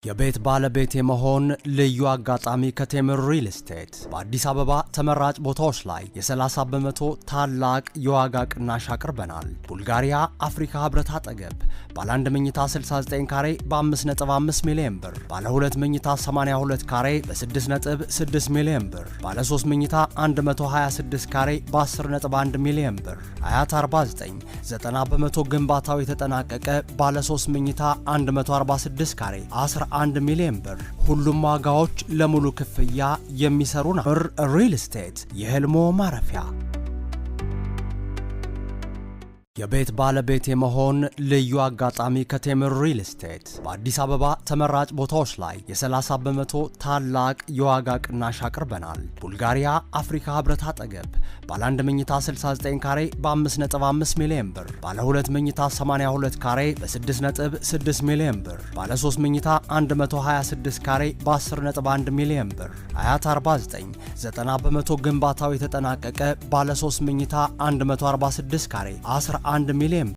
የቤት ባለቤት የመሆን ልዩ አጋጣሚ ከቴምር ሪል ስቴት በአዲስ አበባ ተመራጭ ቦታዎች ላይ የ30 በመቶ ታላቅ የዋጋ ቅናሽ አቅርበናል። ቡልጋሪያ አፍሪካ ህብረት አጠገብ ባለ 1 መኝታ 69 ካሬ በ5.5 ሚሊዮን ብር፣ ባለ 2 መኝታ 82 ካሬ በ6.6 ሚሊዮን ብር፣ ባለ 3 መኝታ 126 ካሬ በ10.1 ሚሊዮን ብር፣ አያት 49 90 በመቶ ግንባታው የተጠናቀቀ ባለ 3 መኝታ 146 ካሬ 1 ሚሊዮን ብር። ሁሉም ዋጋዎች ለሙሉ ክፍያ የሚሰሩ ነው። ሪል ስቴት የህልሞ ማረፊያ። የቤት ባለቤት የመሆን ልዩ አጋጣሚ ከቴምር ሪል ስቴት በአዲስ አበባ ተመራጭ ቦታዎች ላይ የ30 በመቶ ታላቅ የዋጋ ቅናሽ አቅርበናል። ቡልጋሪያ አፍሪካ ህብረት አጠገብ ባለ 1 መኝታ 69 ካሬ በ5.5 ሚሊዮን ብር፣ ባለ 2 መኝታ 82 ካሬ በ6.6 ሚሊዮን ብር፣ ባለ 3 መኝታ 126 ካሬ በ10.1 ሚሊዮን ብር፣ አያት 49 90 በመቶ ግንባታው የተጠናቀቀ ባለ 3 መኝታ 146 ካሬ 1 ሚሊዮን